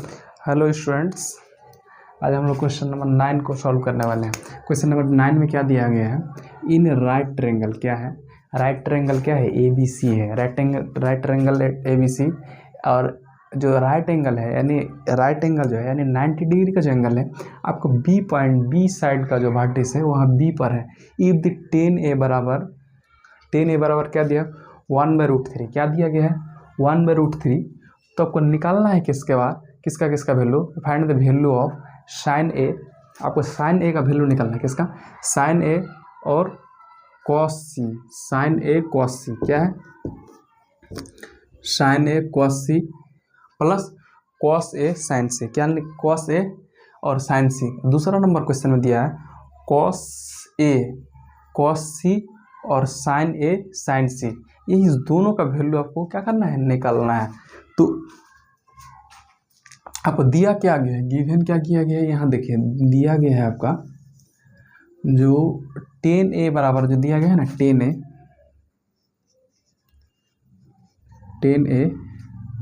Hello students, आज हम लोग क्वेश्चन नंबर 9 को सॉल्व करने वाले हैं। क्वेश्चन नंबर 9 में क्या दिया गया है? इन राइट ट्रायंगल क्या है? राइट ट्रायंगल क्या है? ABC है। Right triangle ABC। और जो राइट एंगल है यानी राइट एंगल जो है यानी 90 डिग्री का जो एंगल है, आपको बी पॉइंट बी साइड का जो वर्टिस है वहाँ बी पर है। इफ द 10A बराबर क्या दिया? 1/√3। क्या दिया गया है? 1/√3। तो आपको निकालना है किसके बाद किसका value? Find the value of sine A. आपको साइन ए का वैल्यू निकालना है। किसका? साइन ए और कॉस सी। साइन ए कॉस सी क्या है? Sign A cos C plus cos A sign सी। क्या? कॉस ए और साइन सी। दूसरा नंबर क्वेश्चन में दिया है कॉस ए कॉस सी और साइन ए साइन सी। ये इस दोनों का वैल्यू आपको क्या करना है? निकालना है। तो आपको दिया क्या गया है? गिवन क्या किया गया है? यहाँ देखिए दिया गया है आपका जो 10A बराबर जो दिया गया है ना 10A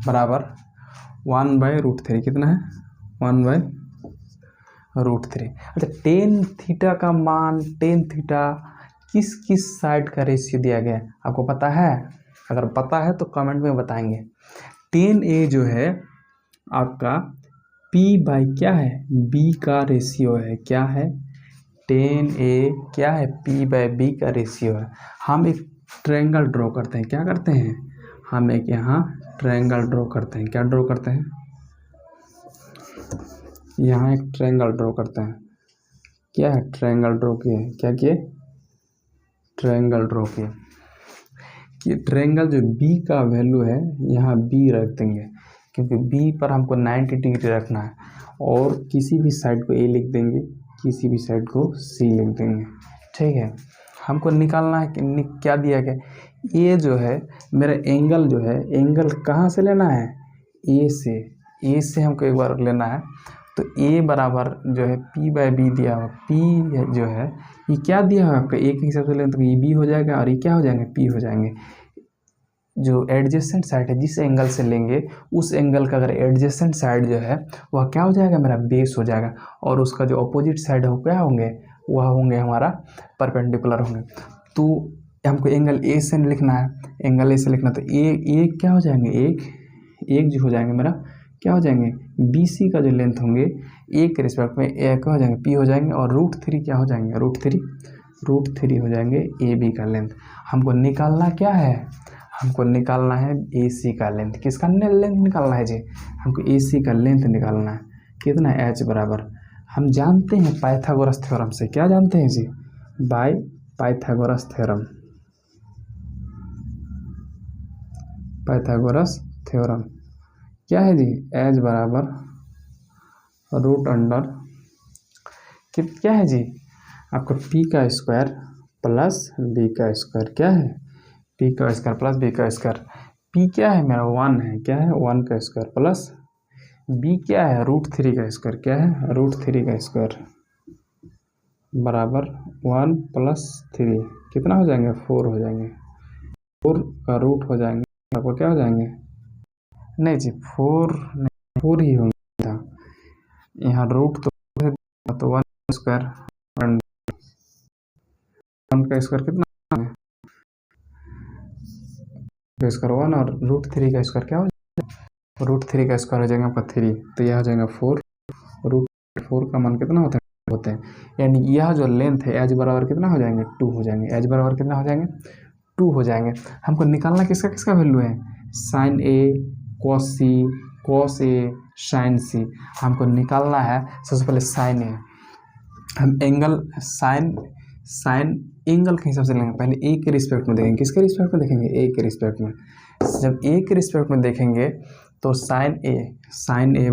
बराबर 1/√3। कितना है? 1/√3। अच्छा, टेन थीटा का मान टेन थीटा किस किस साइड का रेशियो दिया गया है आपको पता है? अगर पता है तो कमेंट में बताएंगे। 10A जो है आपका P बाई क्या है? B का रेशियो है। क्या है? 10A क्या है? P बाई B का रेशियो है। हम एक ट्रायंगल ड्रॉ करते हैं। क्या करते हैं? हम एक यहाँ ट्रायंगल ड्रॉ करते हैं। क्या ड्रॉ करते हैं? यहाँ एक ट्रायंगल ड्रॉ करते हैं। क्या है? ट्रायंगल ड्रॉ किए। क्या किए? ट्रायंगल ड्रॉ किए कि ट्रायंगल जो B का वैल्यू है यहाँ B रख देंगे, क्योंकि B पर हमको 90 डिग्री रखना है। और किसी भी साइड को A लिख देंगे, किसी भी साइड को C लिख देंगे। ठीक है, हमको निकालना है कि क्या दिया गया? ये जो है मेरा एंगल जो है, एंगल कहाँ से लेना है? A से हमको एक बार लेना है। तो A बराबर जो है P बाई B दिया हुआ। P जो है ये क्या दिया हुआ आपका? A के हिसाब से लें तो ये B हो जाएगा और ये क्या हो जाएंगे? P हो जाएंगे। जो एडजेसेंट साइड है जिस एंगल से लेंगे उस एंगल का अगर एडजेसेंट साइड जो है वह क्या हो जाएगा? मेरा बेस हो जाएगा। और उसका जो अपोजिट साइड है वो क्या होंगे? वह होंगे हमारा परपेंडिकुलर होंगे। तो हमको एंगल ए से लिखना है। एंगल ए से लिखना तो ए क्या हो जाएंगे? एक जो हो जाएंगे मेरा क्या हो जाएंगे? BC का जो लेंथ होंगे ए के रिस्पेक्ट में ए क्या हो जाएंगे? P हो जाएंगे। और √3 क्या हो जाएंगे? √3 हो जाएंगे AB का लेंथ। हमको निकालना क्या है? हमको निकालना है AC का लेंथ। किसका लेंथ निकालना है जी? हमको AC का लेंथ निकालना है। कितना? H बराबर हम जानते हैं पाइथागोरस थ्योरम से। क्या जानते हैं जी? By Pythagoras theorem. Pythagoras theorem क्या है जी? H बराबर √अंडर क्या है जी? आपका P का स्क्वायर प्लस B का स्क्वायर। क्या है? P का स्क्वायर प्लस B का स्क्वायर। P क्या है मेरा? 1 है। क्या है? 1 का स्क्वायर प्लस B क्या है? √3 का स्क्वायर। क्या है? √3 का स्क्वायर बराबर 1 + 3 कितना हो जाएंगे? 4 हो जाएंगे। 4 का रूट हो जाएंगे आपको क्या हो जाएंगे? नहीं जी 4 नहीं, 4 ही होंगे था। यहाँ रूट तो 1 स्क्वायर 1 का स्क्वायर कितना स्क्वायर 1 और √3 का स्क्वायर क्या हो जाएगा? √3 का स्क्वायर हो जाएगा आपका 3। तो यह हो जाएगा 4। √4 का मान कितना होते हैं? यानी यह जो लेंथ है एच बराबर कितना हो जाएंगे? 2 हो जाएंगे। एच बराबर कितना हो जाएंगे? 2 हो जाएंगे। हमको निकालना किसका वैल्यू है? Sign A cos C cos A sign सी। हमको निकालना है सबसे पहले साइन ए। हम एंगल साइन एंगल के हिसाब से लेंगे। पहले ए के रिस्पेक्ट में देखेंगे। किसके रिस्पेक्ट में देखेंगे? ए के रिस्पेक्ट में। जब ए के रिस्पेक्ट में देखेंगे तो साइन ए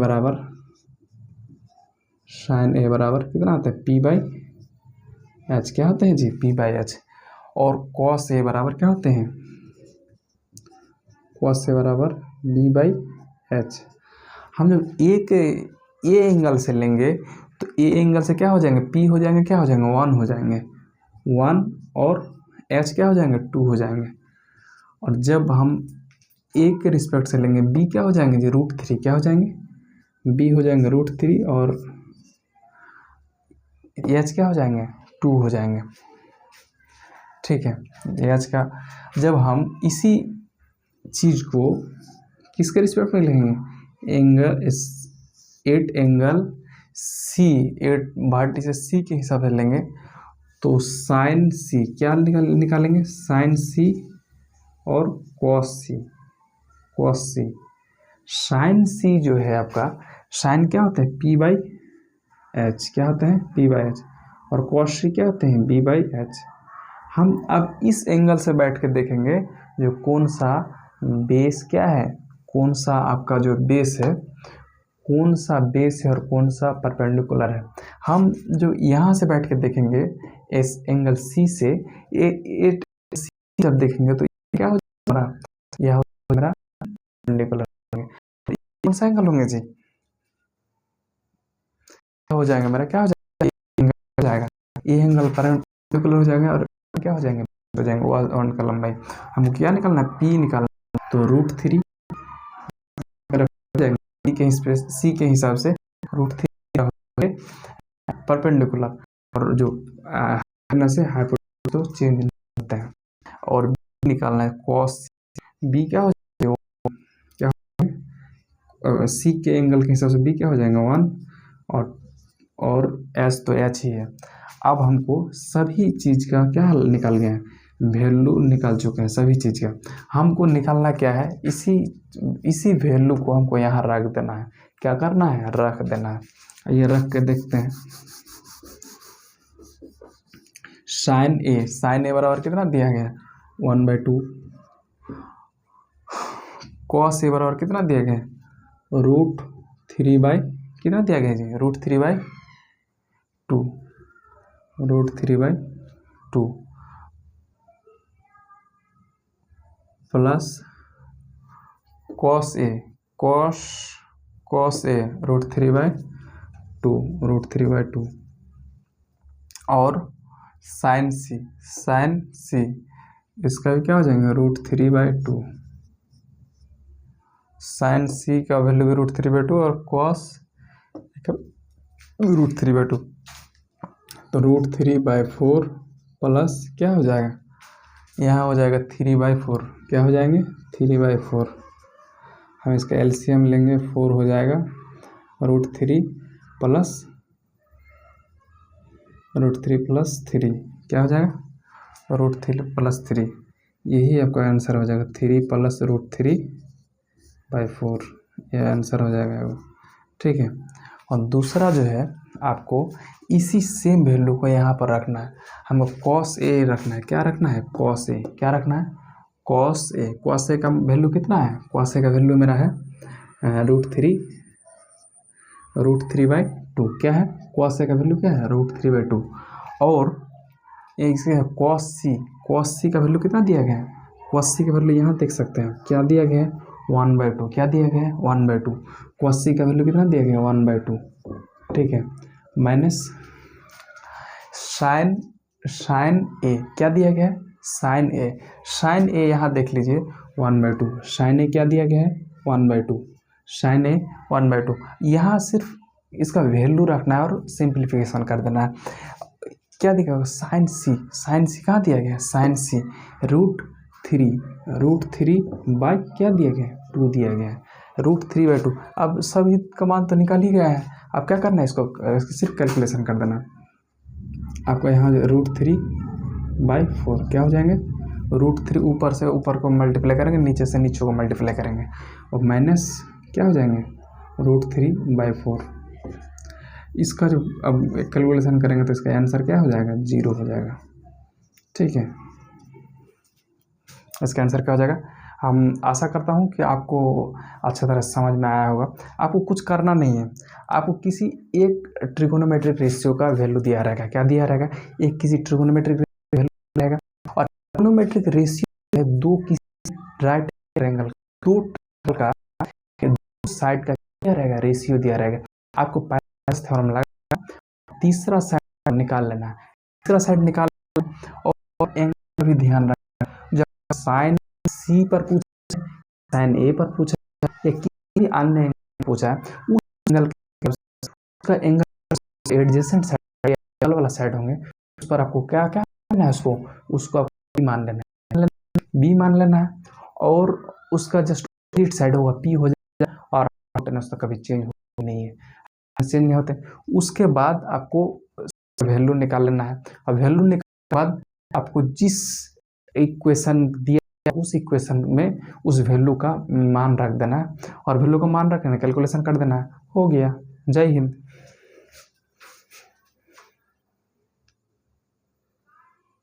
बराबर कितना आता है? P by H. क्या होते हैं जी? P by H. और कॉस ए बराबर क्या होते हैं? कॉस ए बराबर B बाई एच। हम जब ए एंगल से लेंगे तो ए एंगल से क्या हो जाएंगे? P हो जाएंगे। क्या हो जाएंगे? 1 हो जाएंगे। 1 और H क्या हो जाएंगे? 2 हो जाएंगे। और जब हम ए के रिस्पेक्ट से लेंगे B क्या हो जाएंगे जी? √3 क्या हो जाएंगे? बी हो जाएंगे √3 और एच क्या हो जाएंगे 2 हो जाएंगे। ठीक है, एच का जब हम इसी चीज़ को किसके रिस्पेक्ट में लिखेंगे, एंगल 8 एंगल सी, 8 वर्टिसेस सी के हिसाब से लेंगे तो साइन सी क्या निकालेंगे, साइन सी और कॉस सी। कॉस सी, साइन सी जो है आपका, साइन क्या होता है P/H, क्या होते हैं P/H, और कॉस सी क्या होते हैं B/H। हम अब इस एंगल से बैठ के देखेंगे जो कौन सा बेस क्या है, कौन सा आपका जो बेस है, कौन सा बेस है और कौन सा परपेंडिकुलर है। हम जो यहाँ से बैठ के देखेंगे इस एंगल सी से ये सी जब देखेंगे तो क्या हो जाएगा, यह हो मेरा परपेंडिकुलर। कौन सा एंगल होंगे जी, हो जाएगा मेरा, क्या हो जाएगा, ये एंगल परपेंडिकुलर हो जाएगा और क्या हो जाएंगे, हो जाएंगे वन का लंबाई। हमको क्या निकालना है, पी निकालना है, तो √3 सी के हिसाब से √3 परपेंडिकुलर, और जो से हाइपोटेन्यूज तो चेंज होता है, और बी निकालना है कॉस। बी क्या हो जाएगा, क्या सी के एंगल के हिसाब से बी क्या हो जाएगा 1, और एच तो एच ही है। अब हमको सभी चीज़ का क्या निकाल गया है, वैल्यू निकाल चुके हैं सभी चीज़ का। हमको निकालना क्या है, इसी वैल्यू को हमको यहाँ रख देना है। क्या करना है, रख देना है। ये रख के देखते हैं, साइन ए बराबर कितना दिया गया है 1/2, कॉस ए बराबर कितना दिया गया है √3 कितना दिया गया है जी, √3/2, √3/2 प्लस कॉस ए √3/2 और साइन सी इसका भी क्या हो जाएगा √3/2, साइन सी का वैल्यू भी √3/2 और कॉस √3/2, तो √3/4 प्लस क्या हो जाएगा, यहाँ हो जाएगा 3/4, क्या हो जाएंगे 3/4। हम इसका एलसीएम लेंगे 4 हो जाएगा, √3 प्लस 3 क्या हो जाएगा √3 + 3, यही आपका आंसर हो जाएगा 3 + √3/4, यह आंसर हो जाएगा। ठीक है, और दूसरा जो है आपको इसी सेम वैल्यू को यहाँ पर रखना है। हमको कॉस ए रखना है, क्या रखना है कॉस ए, क्या रखना है कॉस ए का वैल्यू कितना है, कॉस ए का वैल्यू मेरा है √3/2, क्या है कॉस ए का वैल्यू क्या है √3/2, और इसके कॉस सी का वैल्यू कितना दिया गया है, कॉस सी का वैल्यू यहाँ देख सकते हैं क्या दिया गया है 1/2, क्या दिया गया है 1/2, कॉस सी का वैल्यू कितना दिया गया है 1/2। ठीक है, माइनस साइन ए क्या दिया गया है, साइन ए यहाँ देख लीजिए 1/2, साइन ए क्या दिया गया है 1/2, साइन ए 1/2, यहाँ सिर्फ इसका वैल्यू रखना है और सिंप्लीफिकेशन कर देना है। क्या दिखा साइन सी कहाँ दिया गया है, साइन सी √3 बाई क्या दिया गया है 2 दिया गया है, √3/2। अब सभी का मान तो निकाल ही गया है, अब क्या करना है इसको सिर्फ कैलकुलेशन कर देना। आपको यहाँ √3/4 क्या हो जाएंगे, √3 ऊपर से ऊपर को मल्टीप्लाई करेंगे, नीचे से नीचे को मल्टीप्लाई करेंगे, और माइनस क्या हो जाएंगे √3/4। इसका जो अब कैलकुलेशन करेंगे तो इसका आंसर क्या हो जाएगा 0 हो जाएगा। ठीक है, इसका आंसर क्या हो जाएगा। हम आशा करता हूँ कि आपको अच्छी तरह समझ में आया होगा। आपको कुछ करना नहीं है, आपको किसी एक ट्रिगोनोमेट्रिक रेशियो का वैल्यू दिया रहेगा, क्या दिया रहेगा, एक किसी ट्रिगोनोमेट्रिक वैल्यू रहेगा, और ट्रिगोनोमेट्रिक रेशियो है दो किसी राइट एंगल, दो का दो साइड का क्या रहेगा रेशियो दिया रहेगा। आपको पाइथागोरस थ्योरम लगा, तीसरा साइड निकाल लेना है, तीसरा साइड निकाल और एंगल भी ध्यान रखना। जब साइन सी पर पूछा, साइन ए पर पूछा या किसी अन्य एंगल पूछा है, एंगल का एंगल एडजेसेंट साइड बगल वाला साइड होंगे उस पर आपको क्या क्या करना है, उसको आपको मान लेना है, बी मान लेना है, और उसका जस्ट साइड होगा पी हो जाएगा, और उसका कभी चेंज नहीं है, चेंज नहीं होते। उसके बाद आपको वैल्यू निकाल लेना है, और वैल्यू निकालने के बाद आपको जिस इक्वेशन दिया उस इक्वेशन में उस वैल्यू का मान रख देना है, और वैल्यू का मान रखना कैलकुलेशन कर देना है, हो गया। जय हिंद।